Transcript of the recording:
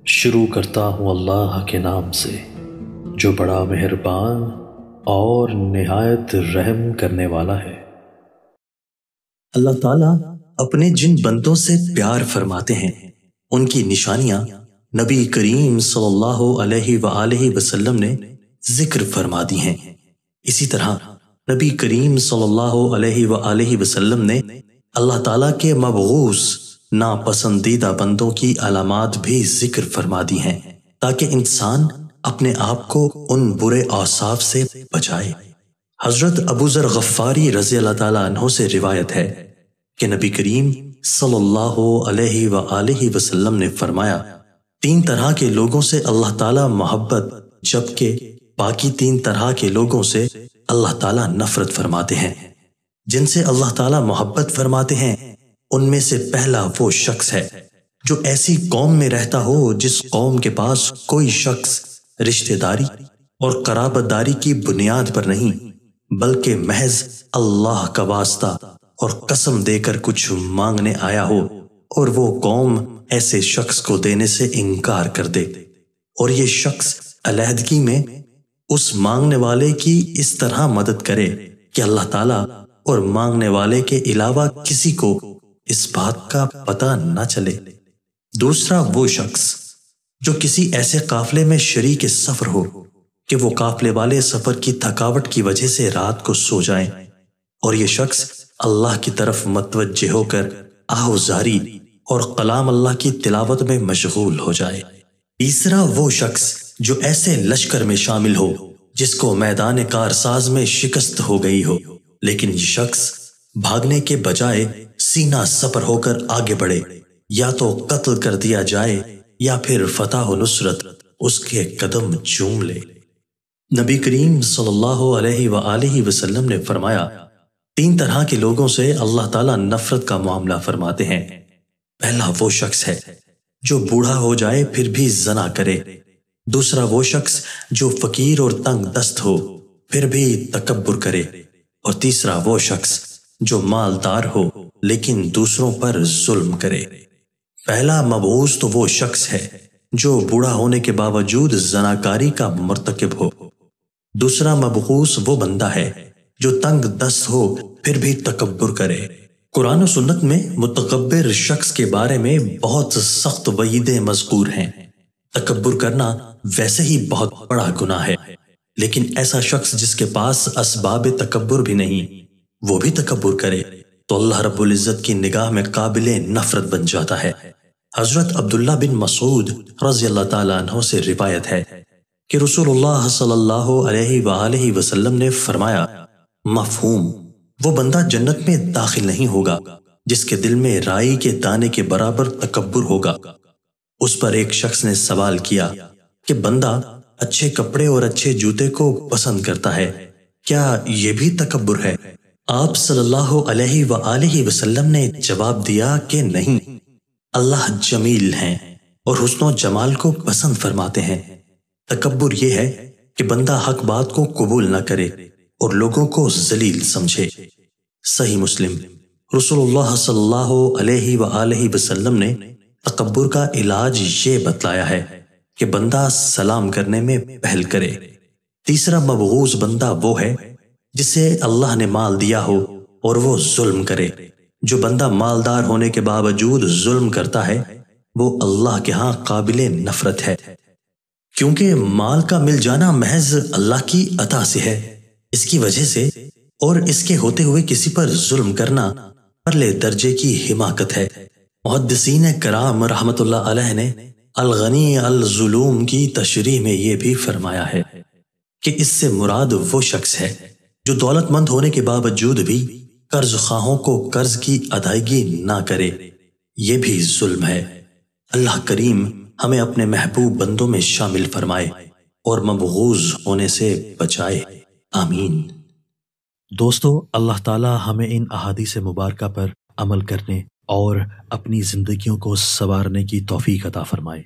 شروع کرتا ہوں اللہ کے نام سے جو بڑا مہربان اور نہایت رحم کرنے والا ہے۔ اللہ تعالیٰ اپنے جن بندوں سے پیار فرماتے ہیں ان کی نشانیاں نبی کریم صلی اللہ علیہ وآلہ وسلم نے ذکر فرما دی ہیں۔ اسی طرح نبی کریم صلی اللہ علیہ وآلہ وسلم نے اللہ تعالیٰ کے مبغوث ناپسندیدہ بندوں کی علامات بھی ذکر فرما دی ہیں تاکہ انسان اپنے آپ کو ان برے اوصاف سے بچائے۔ حضرت ابو ذر غفاری رضی اللہ تعالیٰ عنہ سے روایت ہے کہ نبی کریم صلی اللہ علیہ وآلہ وسلم نے فرمایا، 3 طرح کے لوگوں سے اللہ تعالیٰ محبت جبکہ باقی 3 طرح کے لوگوں سے اللہ تعالیٰ نفرت فرماتے ہیں۔ جن سے اللہ تعالیٰ محبت فرماتے ہیں ان میں سے پہلا وہ شخص ہے جو ایسی قوم میں رہتا ہو جس قوم کے پاس کوئی شخص رشتہ داری اور قرابت داری کی بنیاد پر نہیں بلکہ محض اللہ کا واسطہ اور قسم دے کر کچھ مانگنے آیا ہو، اور وہ قوم ایسے شخص کو دینے سے انکار کر دے، اور یہ شخص علیحدگی میں اس مانگنے والے کی اس طرح مدد کرے کہ اللہ تعالیٰ اور مانگنے والے کے علاوہ کسی کو اس بات کا پتہ نہ چلے۔ دوسرا وہ شخص جو کسی ایسے قافلے میں شریک سفر ہو کہ وہ قافلے والے سفر کی تھکاوٹ کی وجہ سے رات کو سو جائیں، اور یہ شخص اللہ کی طرف متوجہ ہو کر آہوزاری اور کلام اللہ کی تلاوت میں مشغول ہو جائے۔ تیسرا وہ شخص جو ایسے لشکر میں شامل ہو جس کو میدان کارساز میں شکست ہو گئی ہو، لیکن یہ شخص بھاگنے کے بجائے سینہ سپر ہو کر آگے بڑھے، یا تو قتل کر دیا جائے یا پھر فتح و نصرت اس کے قدم چوم لے۔ نبی کریم صلی اللہ علیہ وآلہ وسلم نے فرمایا، 3 طرح کے لوگوں سے اللہ تعالیٰ نفرت کا معاملہ فرماتے ہیں۔ پہلا وہ شخص ہے جو بوڑھا ہو جائے پھر بھی زنا کرے۔ دوسرا وہ شخص جو فقیر اور تنگ دست ہو پھر بھی تکبر کرے، اور تیسرا وہ شخص جو مالدار ہو لیکن دوسروں پر ظلم کرے۔ پہلا مبعوث تو وہ شخص ہے جو بوڑھا ہونے کے باوجود زناکاری کا مرتکب ہو۔ دوسرا مبعوث وہ بندہ ہے جو تنگ دست ہو پھر بھی تکبر کرے۔ قرآن و سنت میں متکبر شخص کے بارے میں بہت سخت وعیدیں مذکور ہیں۔ تکبر کرنا ویسے ہی بہت بڑا گناہ ہے، لیکن ایسا شخص جس کے پاس اسباب تکبر بھی نہیں وہ بھی تکبر کرے تو اللہ رب العزت کی نگاہ میں قابل نفرت بن جاتا ہے۔ حضرت عبداللہ بن مسعود رضی اللہ تعالیٰ عنہ سے روایت ہے کہ رسول اللہ صلی اللہ علیہ وآلہ وسلم نے فرمایا، مفہوم وہ بندہ جنت میں داخل نہیں ہوگا جس کے دل میں رائی کے دانے کے برابر تکبر ہوگا۔ اس پر ایک شخص نے سوال کیا کہ بندہ اچھے کپڑے اور اچھے جوتے کو پسند کرتا ہے، کیا یہ بھی تکبر ہے؟ آپ صلی اللہ علیہ وآلہ وسلم نے جواب دیا کہ نہیں، اللہ جمیل ہیں اور حسن و جمال کو پسند فرماتے ہیں۔ تکبر یہ ہے کہ بندہ حق بات کو قبول نہ کرے اور لوگوں کو ذلیل سمجھے۔ صحیح مسلم۔ رسول اللہ صلی اللہ علیہ وآلہ وسلم نے تکبر کا علاج یہ بتلایا ہے کہ بندہ سلام کرنے میں پہل کرے۔ تیسرا مبغوض بندہ وہ ہے جسے اللہ نے مال دیا ہو اور وہ ظلم کرے۔ جو بندہ مالدار ہونے کے باوجود ظلم کرتا ہے وہ اللہ کے ہاں قابل نفرت ہے، کیونکہ مال کا مل جانا محض اللہ کی عطا سے ہے۔ اس کی وجہ سے اور اس کے ہوتے ہوئے کسی پر ظلم کرنا پرلے درجے کی حماقت ہے۔ محدثین کرام رحمت اللہ علیہ نے الغنی الظلوم کی تشریح میں یہ بھی فرمایا ہے کہ اس سے مراد وہ شخص ہے جو دولت مند ہونے کے باوجود بھی قرض خواہوں کو قرض کی ادائیگی نہ کرے، یہ بھی ظلم ہے۔ اللہ کریم ہمیں اپنے محبوب بندوں میں شامل فرمائے اور مبغوض ہونے سے بچائے، آمین۔ دوستو، اللہ تعالیٰ ہمیں ان احادیث مبارکہ پر عمل کرنے اور اپنی زندگیوں کو سنوارنے کی توفیق عطا فرمائے۔